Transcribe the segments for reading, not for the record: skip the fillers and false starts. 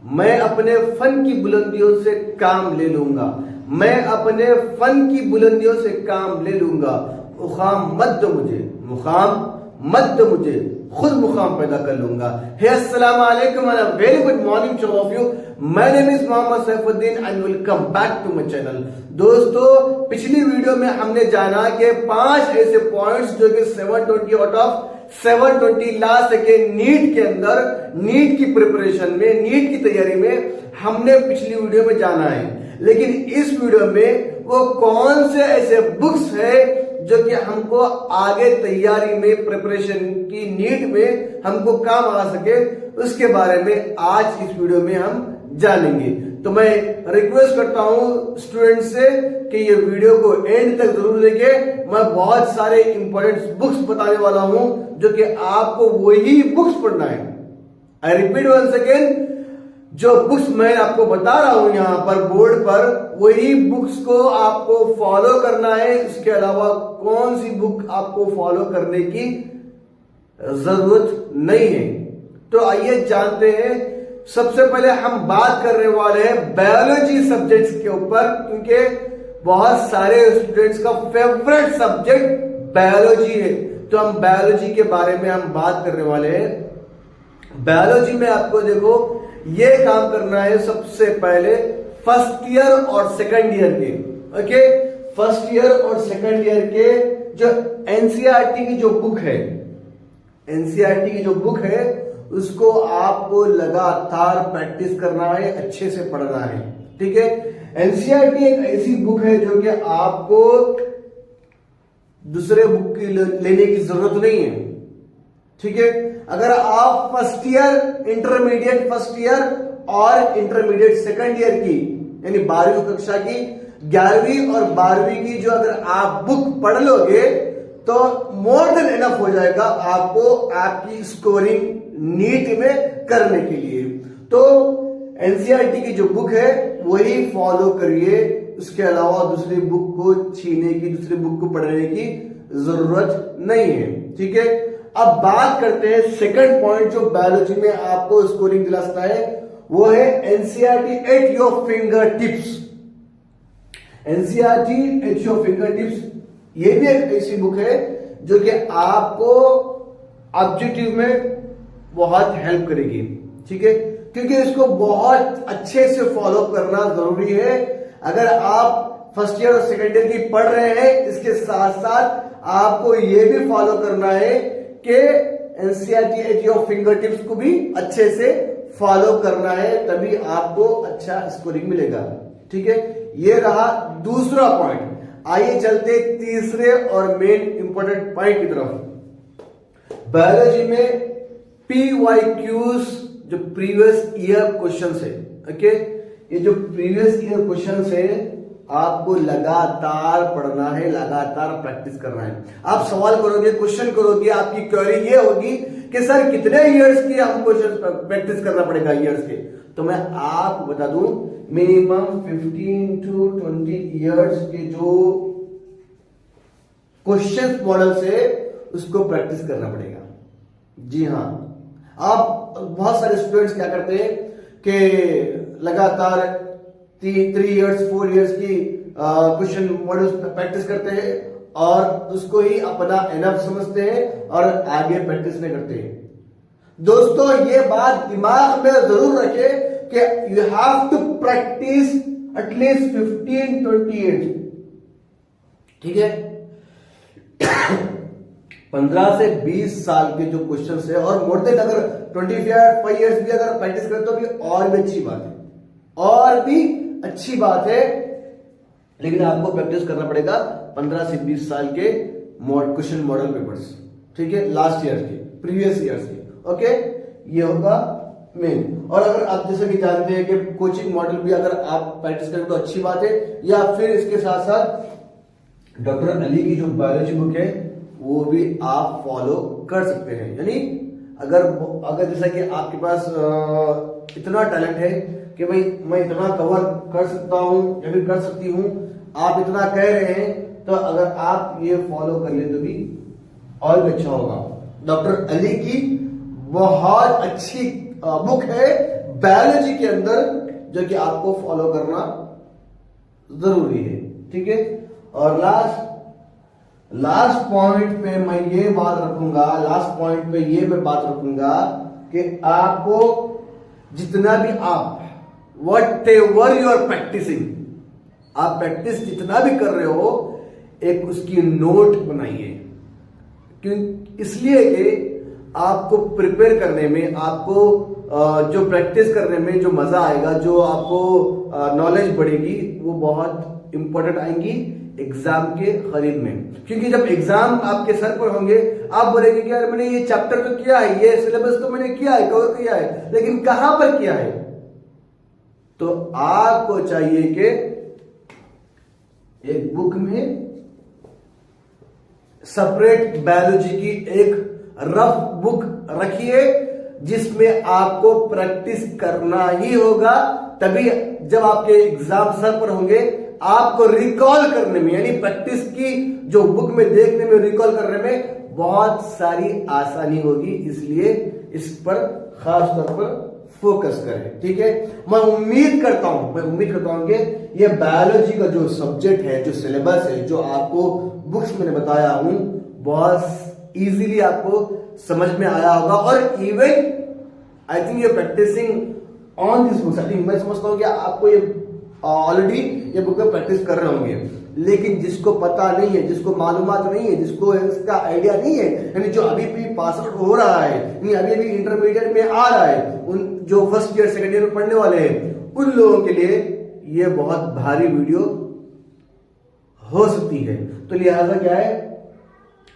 मैं अपने फन की बुलंदियों से काम ले लूंगा, मैं अपने फन की बुलंदियों से काम ले लूंगा। मुकाम मत दो मुझे, मुकाम मत दो मुझे, खुद मुकाम पैदा कर लूंगा। हे अस्सलाम वालेकुम and very good morning to all of you. My name is Mohammed Saifuddin and welcome back to my channel. दोस्तों, पिछली वीडियो में हमने जाना कि 5 ऐसे पॉइंट्स जो कि 720 आउट ऑफ 720 ला सके नीट के अंदर, नीट की प्रिपरेशन में, नीट की तैयारी में हमने पिछली वीडियो में जाना है। लेकिन इस वीडियो में वो कौन से ऐसे बुक्स है जो कि हमको आगे तैयारी में, प्रिपरेशन की नीट में हमको काम आ सके, उसके बारे में आज इस वीडियो में हम जानेंगे। तो मैं रिक्वेस्ट करता हूं स्टूडेंट से कि ये वीडियो को एंड तक जरूर देखें। मैं बहुत सारे इंपॉर्टेंट बुक्स बताने वाला हूं जो कि आपको वही बुक्स पढ़ना है। आई रिपीट वंस अगेन, जो बुक्स मैं आपको बता रहा हूं यहां पर बोर्ड पर, वही बुक्स को आपको फॉलो करना है। इसके अलावा कौन सी बुक आपको फॉलो करने की जरूरत नहीं है। तो आइए जानते हैं। सबसे पहले हम बात करने वाले हैं बायोलॉजी सब्जेक्ट्स के ऊपर, क्योंकि बहुत सारे स्टूडेंट्स का फेवरेट सब्जेक्ट बायोलॉजी है। तो हम बायोलॉजी के बारे में हम बात करने वाले हैं। बायोलॉजी में आपको देखो ये काम करना है सबसे पहले फर्स्ट ईयर और सेकंड ईयर के, ओके, फर्स्ट ईयर और सेकंड ईयर के जो एनसीईआरटी की जो बुक है, एनसीईआरटी की जो बुक है उसको आपको लगातार प्रैक्टिस करना है, अच्छे से पढ़ना है, ठीक है। एनसीईआरटी एक ऐसी बुक है जो कि आपको दूसरे बुक की लेने की जरूरत नहीं है, ठीक है। अगर आप first year, intermediate first year और इंटरमीडिएट सेकंड ईयर की, यानी 12वीं कक्षा की, 11वीं और 12वीं की जो अगर आप बुक पढ़ लोगे तो मोर देन इनफ हो जाएगा आपको आपकी स्कोरिंग नीट में करने के लिए। तो एनसीईआरटी की जो बुक है वही फॉलो करिए। उसके अलावा दूसरी बुक को छीने की, दूसरी बुक को पढ़ने की जरूरत नहीं है, ठीक है। अब बात करते हैं सेकंड पॉइंट जो बायोलॉजी में आपको स्कोरिंग दिला सकता है, वो है NCERT at your finger tips. NCERT at your finger tips ये भी एक ऐसी बुक है जो कि आपको ऑब्जेक्टिव में बहुत हेल्प करेगी, ठीक है, क्योंकि इसको बहुत अच्छे से फॉलो करना जरूरी है। अगर आप फर्स्ट ईयर और सेकंड ईयर की पढ़ रहे हैं, इसके साथ साथ आपको यह भी फॉलो करना है कि NCERT at your finger tips को भी अच्छे से फॉलो करना है, तभी आपको अच्छा स्कोरिंग मिलेगा, ठीक है। ये रहा दूसरा पॉइंट। आइए चलते तीसरे और मेन इंपॉर्टेंट पॉइंट की तरफ। बायोलॉजी में PYQs जो प्रीवियस ईयर क्वेश्चंस है, ओके, ये जो प्रीवियस ईयर क्वेश्चंस है आपको लगातार पढ़ना है, लगातार प्रैक्टिस करना है। आप सवाल करोगे, क्वेश्चन करोगे, आपकी क्वेरी ये होगी कि सर कितने इयर्स के हम क्वेश्चन प्रैक्टिस करना पड़ेगा इयर्स के। तो मैं आपको बता दूं मिनिमम 15 to 20 इयर्स के जो क्वेश्चन मॉडल्स है उसको प्रैक्टिस करना पड़ेगा। जी हाँ, आप बहुत सारे स्टूडेंट्स क्या करते हैं कि लगातार 3 इयर्स 4 इयर्स की क्वेश्चन मॉडल्स प्रैक्टिस करते हैं और उसको ही अपना एनफ समझते हैं और आगे प्रैक्टिस नहीं करते हैं। दोस्तों, ये बात दिमाग में जरूर रखें कि you have to practice at least 15-20 years, ठीक है। 15 से 20 साल के जो क्वेश्चंस है, और मोर देन अगर 25 इयर्स भी अगर प्रैक्टिस करें तो भी और भी अच्छी बात है, और भी अच्छी बात है। लेकिन आपको प्रैक्टिस करना पड़ेगा 15 से 20 साल के क्वेश्चन मॉडल पेपर्स, ठीक है, लास्ट ईयर के, प्रीवियस ईयर्स के, ओके। ये होगा मेन। और अगर आप जैसे कि जानते हैं कि कोचिंग मॉडल भी अगर आप प्रैक्टिस करें तो अच्छी बात है, या फिर इसके साथ साथ डॉक्टर अली की जो बायोलॉजी बुक है वो भी आप फॉलो कर सकते हैं। यानी अगर जैसा कि आपके पास इतना टैलेंट है कि भाई मैं इतना कवर कर सकता हूं या फिर कर सकती हूं, आप इतना कह रहे हैं, तो अगर आप ये फॉलो कर ले तो भी और भी अच्छा होगा। डॉक्टर अली की बहुत अच्छी बुक है बायोलॉजी के अंदर जो कि आपको फॉलो करना जरूरी है। ठीक है, और लास्ट पॉइंट पे मैं ये बात रखूंगा, लास्ट पॉइंट पे ये मैं बात रखूंगा कि आपको जितना भी आप whatever you are practicing, आप प्रैक्टिस जितना भी कर रहे हो, एक उसकी नोट बनाइए। क्यों? इसलिए कि आपको प्रिपेयर करने में, आपको जो प्रैक्टिस करने में जो मजा आएगा, जो आपको नॉलेज बढ़ेगी, वो बहुत इंपॉर्टेंट आएंगी एग्जाम के करीब में। क्योंकि जब एग्जाम आपके सर पर होंगे, आप बोलेंगे कि यार मैंने ये चैप्टर तो किया है, ये सिलेबस तो मैंने किया है, कवर किया है, लेकिन कहां पर किया है? तो आपको चाहिए कि एक बुक में सेपरेट बायोलॉजी की एक रफ बुक रखिए, जिसमें आपको प्रैक्टिस करना ही होगा। तभी जब आपके एग्जाम सर पर होंगे, आपको रिकॉल करने में, यानी प्रैक्टिस की जो बुक में देखने में, रिकॉल करने में बहुत सारी आसानी होगी। इसलिए इस पर खास तौर पर फोकस करें। ठीक है, मैं उम्मीद करता हूं कि ये बायोलॉजी का जो सब्जेक्ट है, जो सिलेबस है, जो आपको बुक्स मैंने बताया हूं, बहुत इजीली आपको समझ में आया होगा। और even I think you practicing on this books. I think मैं समझता हूं कि आपको ये ऑलरेडी ये बुक में प्रैक्टिस कर रहे होंगे, लेकिन जिसको पता नहीं है, जिसको मालूमात नहीं है, जिसको इसका आइडिया नहीं है, यानी जो अभी भी पास आउट हो रहा है, यानी अभी भी इंटरमीडिएट में आ रहा है, उन जो फर्स्ट ईयर सेकंड ईयर में पढ़ने वाले हैं, उन लोगों के लिए ये बहुत भारी वीडियो हो सकती है। तो लिहाजा क्या है,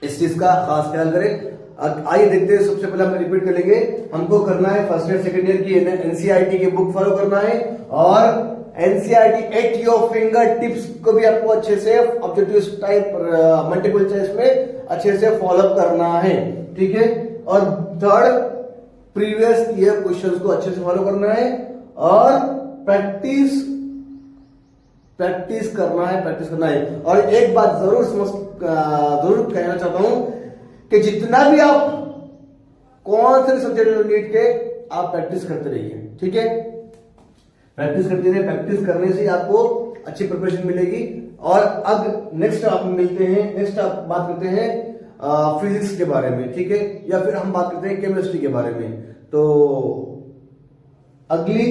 इस चीज का खास ख्याल करें। आइए देखते हैं, सबसे पहले हम रिपीट कर लेंगे। हमको करना है फर्स्ट ईयर सेकंड ईयर की एनसीईआरटी की बुक फॉलो करना है, और NCERT at your finger tips को भी आपको अच्छे से ऑब्जेक्टिव टाइप मल्टीपल चॉइस में अच्छे से फॉलो करना है। ठीक है, और थर्ड, प्रीवियस ईयर क्वेश्चंस को अच्छे से फॉलो करना है, और प्रैक्टिस करना है। और एक बात जरूर कहना चाहता हूं कि जितना भी आप कौन से सब्जेक्ट नीट के, आप प्रैक्टिस करते रहिए। ठीक है, प्रैक्टिस करते रहिए, प्रैक्टिस करने से आपको अच्छी प्रिपरेशन मिलेगी। और अब नेक्स्ट आप मिलते हैं, नेक्स्ट आप बात करते हैं फिजिक्स के बारे में। ठीक है, या फिर हम बात करते हैं केमिस्ट्री के बारे में। तो अगली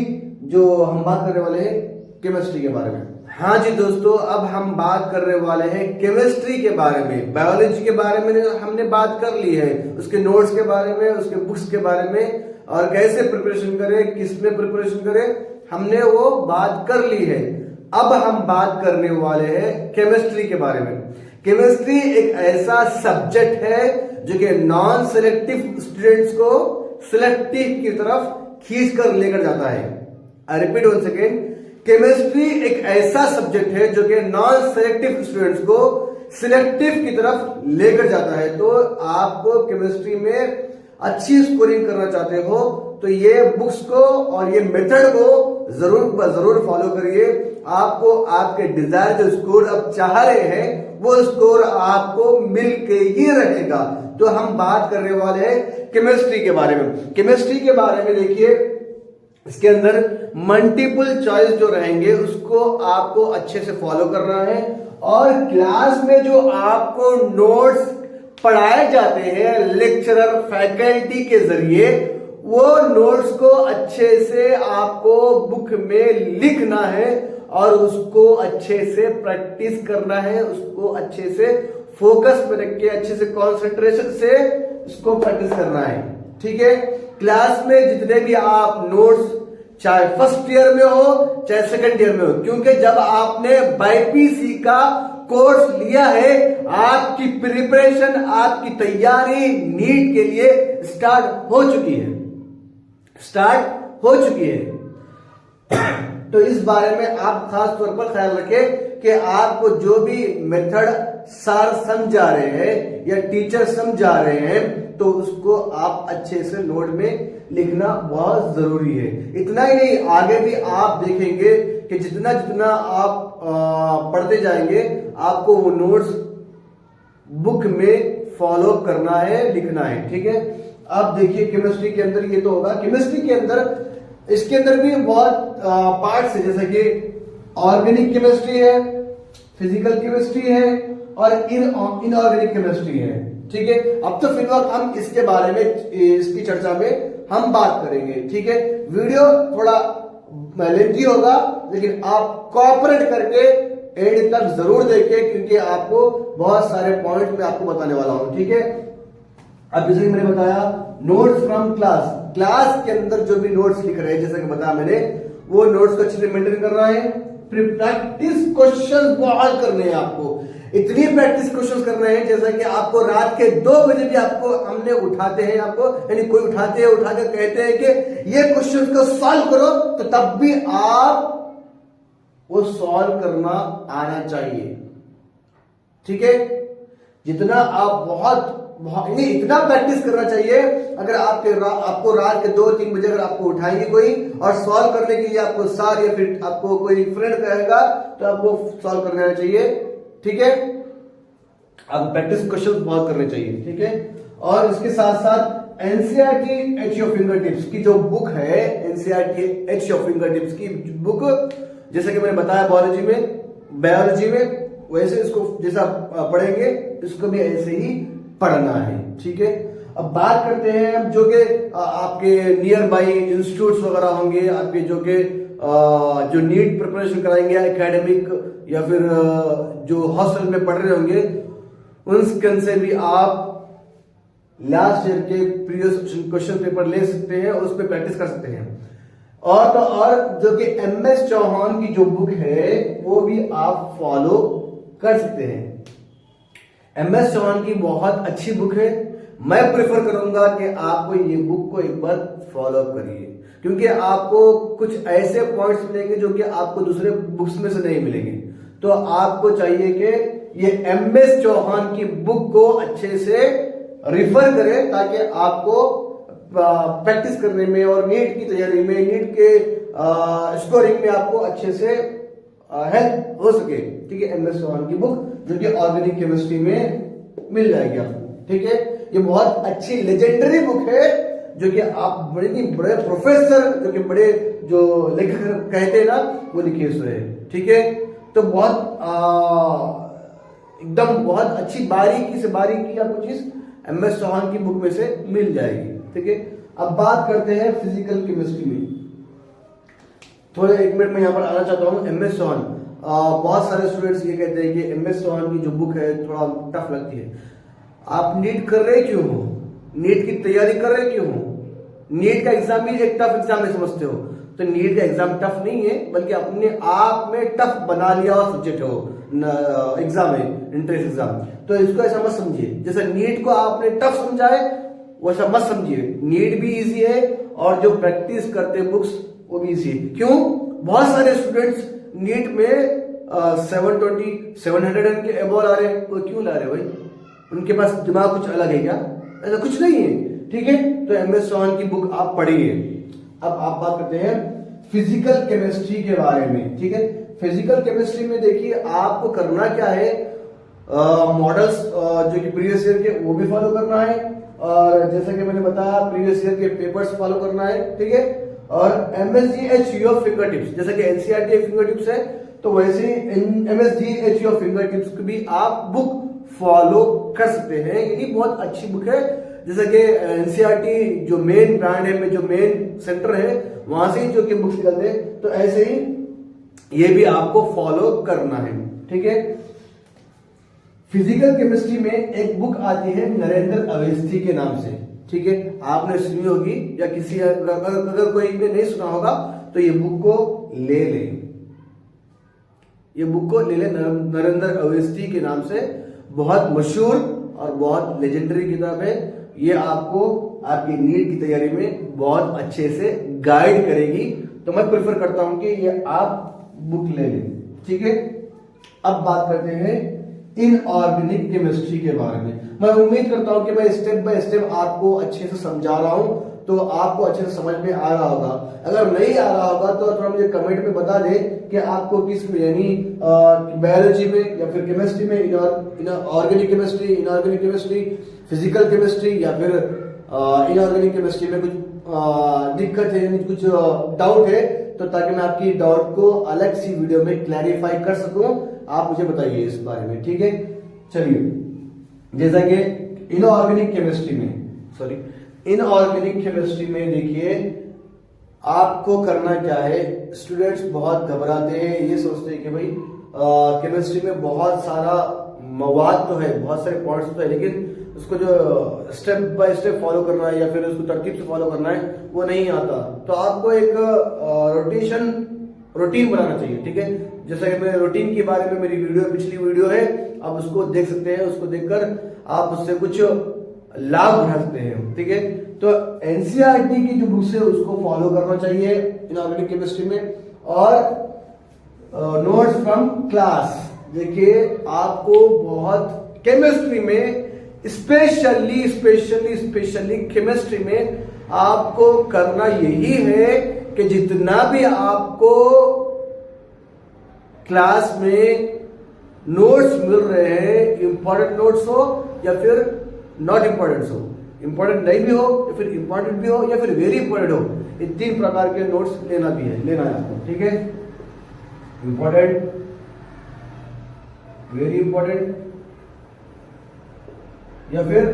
जो हम बात करने वाले हैं केमिस्ट्री के बारे में। हाँ जी दोस्तों, अब हम बात करने वाले हैं केमिस्ट्री के बारे में। बायोलॉजी के बारे में हमने बात कर ली है, उसके नोट्स के बारे में, उसके बुक्स के बारे में, और कैसे प्रिपरेशन करें, किस में प्रिपरेशन करें, हमने वो बात कर ली है। अब हम बात करने वाले हैं केमिस्ट्री के बारे में। केमिस्ट्री एक ऐसा सब्जेक्ट है जो कि नॉन सिलेक्टिव स्टूडेंट्स को सिलेक्टिव की तरफ खींच कर लेकर जाता है। I repeat one second, chemistry एक ऐसा सब्जेक्ट है जो कि नॉन सिलेक्टिव स्टूडेंट्स को सिलेक्टिव की तरफ लेकर जाता है। तो आपको केमिस्ट्री में अच्छी स्कोरिंग करना चाहते हो तो ये बुक्स को और ये मेथड को जरूर फॉलो करिए। आपको आपके डिजायर जो स्कोर आप चाह रहे हैं, वो स्कोर आपको मिल के ही रहेगा। तो हम बात करने वाले हैं केमिस्ट्री के बारे में। केमिस्ट्री के बारे में देखिए, इसके अंदर मल्टीपल चॉइस जो रहेंगे उसको आपको अच्छे से फॉलो करना है, और क्लास में जो आपको नोट्स पढ़ाए जाते हैं लेक्चरर फैकल्टी के जरिए, वो नोट्स को अच्छे से आपको बुक में लिखना है और उसको अच्छे से प्रैक्टिस करना है, उसको अच्छे से फोकस में रख के अच्छे से कंसंट्रेशन से इसको प्रैक्टिस करना है। ठीक है, क्लास में जितने भी आप नोट्स, चाहे फर्स्ट ईयर में हो चाहे सेकंड ईयर में हो, क्योंकि जब आपने बाईपीसी का कोर्स लिया है, आपकी प्रिपरेशन, आपकी तैयारी नीट के लिए स्टार्ट हो चुकी है। तो इस बारे में आप खास तौर पर ख्याल रखें कि आपको जो भी मेथड सर समझा रहे हैं या टीचर समझा रहे हैं, तो उसको आप अच्छे से नोट में लिखना बहुत जरूरी है। इतना ही नहीं, आगे भी आप देखेंगे कि जितना जितना आप पढ़ते जाएंगे, आपको वो नोट्स बुक में फॉलो करना है, लिखना है। ठीक है, अब देखिए केमिस्ट्री के अंदर ये तो होगा। केमिस्ट्री के अंदर इसके अंदर भी बहुत पार्ट्स है, जैसे कि ऑर्गेनिक केमिस्ट्री है, फिजिकल केमिस्ट्री है और इनऑर्गेनिक केमिस्ट्री है। ठीक है, अब तो फिलहाल हम इसके बारे में, इसकी चर्चा में हम बात करेंगे। ठीक है, वीडियो थोड़ा लेंथी होगा, लेकिन आप कोऑपरेट करके एंड तक जरूर देखें, क्योंकि आपको बहुत सारे पॉइंट मैं आपको बताने वाला हूं। ठीक है, अब जैसे कि मैंने बताया नोट्स फ्रॉम क्लास, क्लास के अंदर जो भी नोट्स लिख रहे हैं, जैसे कि बताया मैंने, वो नोट्स को अच्छे से मेंटेन करना है। फिर प्रैक्टिस क्वेश्चन बहुत करने हैं आपको, इतनी प्रैक्टिस क्वेश्चन करने हैं जैसा कि आपको रात के 2 बजे भी आपको हमने उठाते हैं, आपको यानी कोई उठाते हैं, उठा के कहते हैं कि ये क्वेश्चन को सॉल्व करो, तो तब भी आप वो सॉल्व करना आना चाहिए। ठीक है, जितना आप बहुत इतना प्रैक्टिस करना चाहिए। अगर आपको रात के 2-3 बजे अगर आपको उठाएंगे कोई और सॉल्व करने के लिए आपको सर या फिर आपको कोई फ्रेंड कहेगा, तो आपको सॉल्व करना चाहिए। ठीक है, अब प्रैक्टिस क्वेश्चन बहुत करने चाहिए। ठीक है, और इसके साथ साथ NCERT at your finger tips की जो बुक है, NCERT at your finger tips की बुक, जैसे कि मैंने बताया बायोलॉजी में वैसे इसको जैसा पढ़ेंगे, इसको भी ऐसे ही पढ़ना है। ठीक है, अब बात करते हैं जो कि आपके नियर बाई इंस्टीट्यूट्स वगैरह होंगे, आपके जो नीट प्रिपरेशन कराएंगे एकेडमिक, या फिर जो हॉस्टल में पढ़ रहे होंगे, उनके से भी आप लास्ट ईयर के प्रीवियस क्वेश्चन पेपर ले सकते हैं और उस पर प्रैक्टिस कर सकते हैं। और तो और जो कि MS चौहान की जो बुक है वो भी आप फॉलो कर सकते हैं। MS चौहान की बहुत अच्छी बुक है, मैं प्रेफर करूंगा कि आपको ये बुक को एक बार फॉलो करिए, क्योंकि आपको कुछ ऐसे पॉइंट्स मिलेंगे जो कि आपको दूसरे बुक्स में से नहीं मिलेंगे। तो आपको चाहिए कि ये MS चौहान की बुक को अच्छे से रिफर करें, ताकि आपको प्रैक्टिस करने में और नीट की तैयारी में, नीट के स्कोरिंग में आपको अच्छे से हेल्प हो सके। ठीक है, MS चौहान की बुक जो कि ऑर्गेनिक केमिस्ट्री में मिल जाएगी आपको। ठीक है, ये बहुत अच्छी लेजेंडरी बुक है, जो कि आप बड़े प्रोफेसर, जो कि बड़े जो लेखक कहते हैं ना, वो लिखे हुए हैं। ठीक है, तो बहुत एकदम बहुत अच्छी बारीकी से बारीकी आपको चीज MS चौहान की बुक में से मिल जाएगी। ठीक है, अब बात करते हैं फिजिकल केमिस्ट्री में। थोड़े 1 मिनट में यहां पर आना चाहता हूं। MS चौहान, बहुत सारे स्टूडेंट्स ये कहते हैं कि MS चौहान की जो बुक है थोड़ा टफ लगती है। आप नीट कर रहे क्यों हो? नीट की तैयारी कर रहे क्यों हो? नीट का एग्जाम भी एक टफ एग्जाम में समझते हो, तो नीट का एग्जाम टफ नहीं है, बल्कि अपने आप में टफ बना लिया हुआ सब्जेक्ट हो, एग्जाम है, इंट्रेंस एग्जाम। तो इसको ऐसा मत समझिए, जैसे नीट को आपने टफ समझा है वैसा मत समझिए। नीट भी इजी है और जो प्रैक्टिस करते बुक्स वो भी इजी है। क्यों? बहुत सारे स्टूडेंट्स नीट में 700 के अबव ला रहे हैं। वो क्यों ला रहे हैं भाई? उनके पास दिमाग कुछ अलग है क्या? ऐसा कुछ नहीं है। ठीक है, तो MS चौहान की बुक आप पढ़िए। अब आप बात करते हैं फिजिकल केमिस्ट्री के बारे में। ठीक है, फिजिकल केमिस्ट्री में देखिए आपको करना क्या है, मॉडल्स जो कि प्रीवियस ईयर के वो भी फॉलो करना है, और जैसा कि मैंने बताया प्रीवियस ईयर के पेपर्स फॉलो करना है। ठीक है, और MSGH योर फिंगर टिप्स, जैसा कि NCERT फिंगर टिप्स है, तो वैसे ही MSGH योर फिंगर टिप्स को भी आप बुक फॉलो कर सकते हैं। ये बहुत अच्छी बुक है। जैसा कि NCERT जो मेन ब्रांड है, जो मेन सेंटर है, वहां से ही जो कि बुक्स निकलते हैं, तो ऐसे ही ये भी आपको फॉलो करना है। ठीक है, फिजिकल केमिस्ट्री में एक बुक आती है नरेंद्र अवस्थी के नाम से। ठीक है, आपने सुनी होगी, या किसी अगर कोई ने नहीं सुना होगा तो ये बुक को ले लें, ये बुक को ले लें। नरेंद्र अवस्थी के नाम से बहुत मशहूर और बहुत लेजेंडरी किताब है। ये आपको आपकी नीट की तैयारी में बहुत अच्छे से गाइड करेगी, तो मैं प्रेफर करता हूं कि ये आप बुक ले लें। ठीक है, अब बात करते हैं इनऑर्गेनिक केमिस्ट्री के बारे में। मैं उम्मीद करता हूं कि मैं स्टेप बाय स्टेप आपको अच्छे से समझा रहा हूं, तो आपको अच्छे से समझ में आ रहा होगा। अगर नहीं आ रहा होगा तो थोड़ा मुझे कमेंट में बता दें कि आपको किस में, यानी बायोलॉजी में या फिर केमिस्ट्री में, organic chemistry, inorganic chemistry, physical chemistry या फिर इनऑर्गेनिक केमिस्ट्री में कुछ दिक्कत है, यानी कुछ डाउट है, तो ताकि मैं आपकी डाउट को अलग सी वीडियो में क्लैरिफाई कर सकूं, आप मुझे बताइए इस बारे में, ठीक है। चलिए, जैसा कि इनऑर्गेनिक केमिस्ट्री में देखिए आपको करना क्या है। स्टूडेंट्स बहुत घबराते हैं, ये सोचते हैं कि भाई केमिस्ट्री में बहुत सारा मवाद तो है, बहुत सारे पॉइंट्स तो है, लेकिन उसको जो स्टेप बाय स्टेप फॉलो करना है या फिर उसको तरतीब से फॉलो करना है वो नहीं आता। तो आपको एक रूटीन बनाना चाहिए, ठीक है। जैसा कि मेरे रूटीन के बारे में मेरी पिछली वीडियो है, आप उसको देख सकते हैं, उसको देखकर आप उससे कुछ लाभ उठा सकते हैं, ठीक है। तो एनसीईआरटी की जो बुक्स है उसको फॉलो करना चाहिए इनऑर्गेनिक केमिस्ट्री में, और नोट्स फ्रॉम क्लास। देखिए आपको बहुत केमिस्ट्री में स्पेशली केमिस्ट्री में आपको करना यही है कि जितना भी आपको क्लास में नोट्स मिल रहे हैं, इंपॉर्टेंट नोट्स हो या फिर नॉट इंपॉर्टेंट हो, इंपॉर्टेंट नहीं भी हो या फिर इंपॉर्टेंट भी हो या फिर वेरी इंपॉर्टेंट हो, ये 3 प्रकार के नोट्स लेना है आपको, ठीक है। इंपॉर्टेंट, वेरी इंपॉर्टेंट या फिर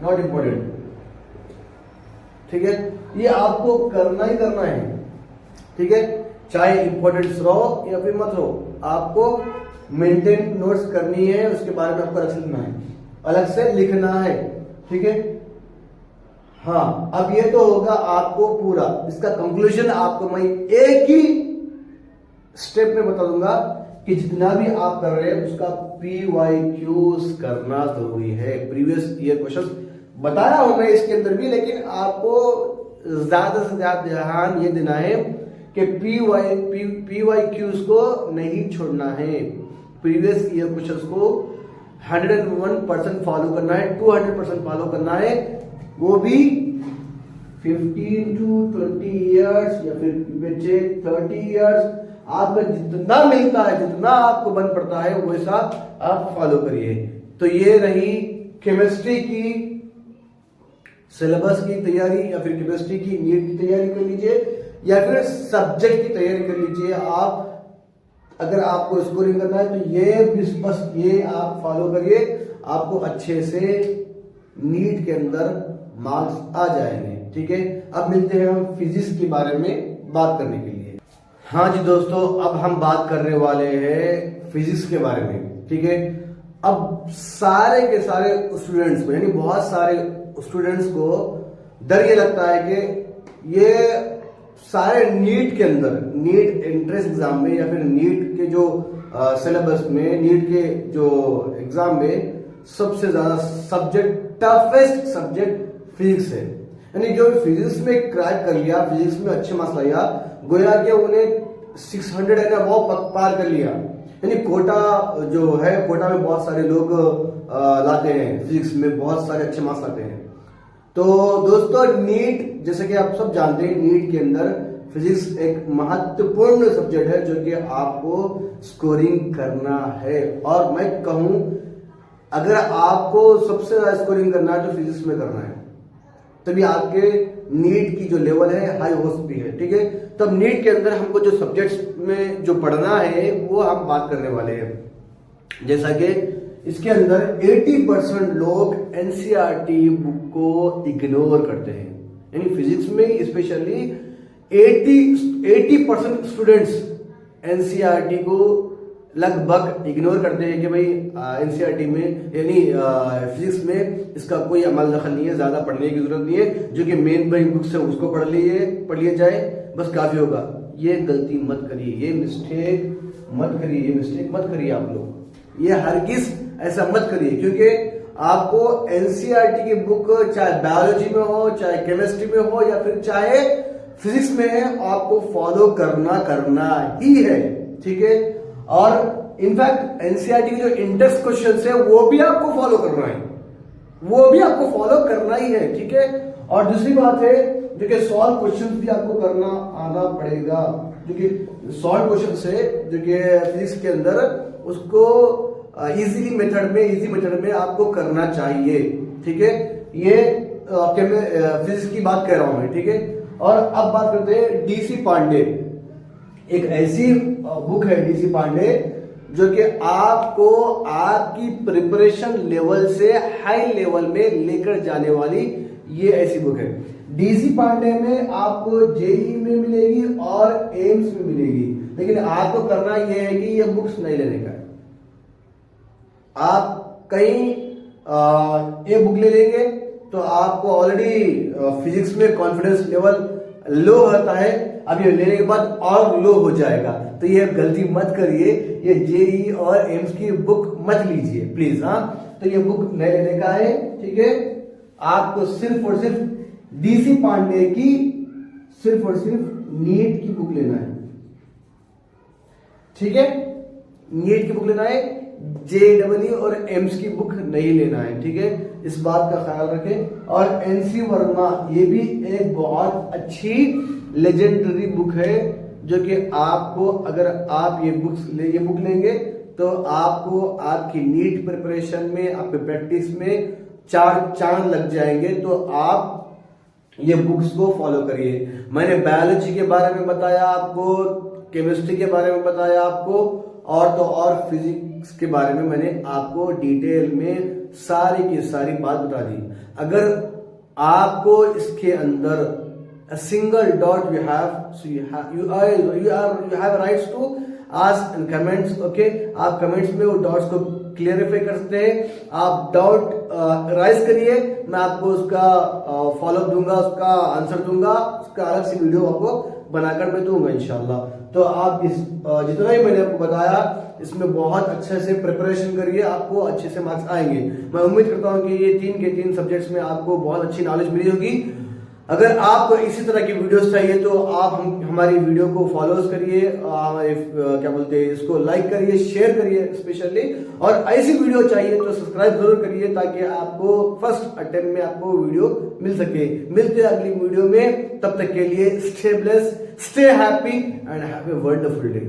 नॉट इंपॉर्टेंट, ठीक है। ये आपको करना ही करना है, ठीक है। चाहे इंपॉर्टेंस रहो या फिर मत रहो, आपको मेंटेन नोट्स करनी है, उसके बारे में आपको अलग से लिखना है, ठीक है। हाँ, अब ये तो होगा आपको पूरा, इसका कंक्लूजन आपको मैं एक ही स्टेप में बता दूंगा कि जितना भी आप कर रहे हैं उसका PYQs करना जरूरी है। प्रीवियस ईयर क्वेश्चन बताया हूं मैं इसके अंदर भी, लेकिन आपको ज्यादा से ज्यादा ध्यान ये देना है कि PYQs को नहीं छोड़ना है। प्रीवियस ईयर क्वेश्चंस को 101% फॉलो करना है, 200% फॉलो करना है, वो भी 15 to 20 ईयर्स या फिर 30 ईयर्स। आपका जितना मिलता है, जितना आपको बन पड़ता है वैसा आप फॉलो करिए। तो ये रही केमिस्ट्री की सिलेबस की तैयारी, या फिर केमिस्ट्री की नीट की तैयारी कर लीजिए, या फिर सब्जेक्ट की तैयारी कर लीजिए। आप अगर आपको स्कोरिंग करना है तो ये आप फॉलो करिए, आपको अच्छे से नीट के अंदर मार्क्स आ जाएंगे, ठीक है। अब मिलते हैं हम फिजिक्स के बारे में बात करने के लिए। हाँ जी दोस्तों, अब हम बात करने वाले हैं फिजिक्स के बारे में, ठीक है। अब सारे के सारे स्टूडेंट्स को, यानी बहुत सारे स्टूडेंट्स को डर ये लगता है कि ये सारे नीट के अंदर, नीट एंट्रेंस एग्जाम में या फिर नीट के जो सिलेबस में, नीट के जो एग्जाम में सबसे ज्यादा सब्जेक्ट, टफेस्ट सब्जेक्ट फिजिक्स है। यानी जो फिजिक्स में क्रैक कर लिया, फिजिक्स में अच्छे मार्क्स लाया, गोया कि उन्हें 600 है ना वो पार कर लिया। यानी कोटा जो है, कोटा में बहुत सारे लोग लाते हैं, फिजिक्स में बहुत सारे अच्छे मार्क्स लाते हैं। तो दोस्तों नीट, जैसे कि आप सब जानते हैं, नीट के अंदर फिजिक्स एक महत्वपूर्ण सब्जेक्ट है जो कि आपको स्कोरिंग करना है। और मैं कहूं, अगर आपको सबसे ज्यादा स्कोरिंग करना है तो फिजिक्स में करना है, तभी आपके नीट की जो लेवल है हाई हो सकती है, ठीक है। तब नीट के अंदर हमको जो सब्जेक्ट्स में जो पढ़ना है वो हम बात करने वाले हैं। जैसा कि इसके अंदर 80% लोग एनसीईआरटी बुक को इग्नोर करते हैं, यानी फिजिक्स में स्पेशली 80% स्टूडेंट्स एनसीईआरटी को लगभग इग्नोर करते हैं कि भाई एनसीईआरटी में, यानी फिजिक्स में इसका कोई अमल दखल नहीं है, ज्यादा पढ़ने की जरूरत नहीं है, जो कि मेन बुक से उसको पढ़ लिया जाए, बस काफी होगा। ये गलती मत करिए, ये मिस्टेक मत करिए आप लोग, ये हरगिज ऐसा मत करिए, क्योंकि आपको एनसीईआरटी की बुक चाहे बायोलॉजी में हो, चाहे केमिस्ट्री में हो, या फिर चाहे फिजिक्स में है, आपको फॉलो करना ही है, ठीक है। और इनफैक्ट एनसीईआरटी के जो इंडेक्स क्वेश्चंस है वो भी आपको फॉलो करना है, वो भी आपको फॉलो करना ही है, ठीक है। और दूसरी बात है जो कि सॉल्व क्वेश्चंस भी आपको करना आना पड़ेगा, जो कि सॉल्व क्वेश्चंस है जो कि फिजिक्स के अंदर, उसको इजी मेथड में आपको करना चाहिए, ठीक है। ये फिजिक्स की बात कर रहा हूं मैं, ठीक है। और अब बात करते हैं डीसी पांडे। एक ऐसी बुक है डीसी पांडे जो कि आपको आपकी प्रिपरेशन लेवल से हाई लेवल में लेकर जाने वाली ये ऐसी बुक है। डीसी पांडे में आपको जेई में मिलेगी और एम्स में मिलेगी, लेकिन आपको करना यह है कि ये बुक्स नहीं लेने का है। आप कहीं ये बुक ले लेंगे तो आपको ऑलरेडी फिजिक्स में कॉन्फिडेंस लेवल लो होता है, अब ये लेने के बाद और लो हो जाएगा। तो ये गलती मत करिए, ये जेई और एम्स की बुक मत लीजिए प्लीज। हाँ, तो ये बुक नहीं लेने का है, ठीक है। आपको सिर्फ और सिर्फ डीसी पांडे की सिर्फ और सिर्फ नीट की बुक लेना है, ठीक है। नीट की बुक लेना है, जेडब्ल्यू और एम्स की बुक नहीं लेना है, ठीक है। इस बात का ख्याल रखें। और एनसी वर्मा ये भी एक बहुत अच्छी लेजेंडरी बुक है जो कि आपको, अगर आप ये बुक लेंगे तो आपको आपकी नीट प्रिपरेशन में, आपके प्रैक्टिस में 4 चांद लग जाएंगे। तो आप ये बुक्स को फॉलो करिए। मैंने बायोलॉजी के बारे में बताया आपको, केमिस्ट्री के बारे में बताया आपको, और तो और फिजिक्स के बारे में मैंने आपको डिटेल में सारी की सारी बात बता दी। अगर आपको इसके अंदर a single doubt you have, so you have rights to ask in comments, okay। आप कमेंट्स में वो डाउट्स को क्लियरिफाई कर सकते हैं। आप डाउट राइज करिए, मैं आपको उसका फॉलोअप दूंगा, उसका आंसर दूंगा, उसका अलग से वीडियो आपको बनाकर मैं दूंगा इंशाल्लाह। तो आप इस जितना ही मैंने आपको बताया इसमें बहुत अच्छे से प्रिपरेशन करिए, आपको अच्छे से मार्क्स आएंगे। मैं उम्मीद करता हूं कि ये 3 के 3 सब्जेक्ट्स में आपको बहुत अच्छी नॉलेज मिली होगी। अगर आपको इसी तरह की वीडियोस चाहिए तो आप हमारी वीडियो को फॉलोज करिए, क्या बोलते हैं इसको, लाइक करिए, शेयर करिए स्पेशली। और ऐसी वीडियो चाहिए तो सब्सक्राइब जरूर करिए ताकि आपको फर्स्ट अटेम्प्ट में आपको वीडियो मिल सके। मिलते हैं अगली वीडियो में, तब तक के लिए stay blessed, stay happy and have a wonderful day.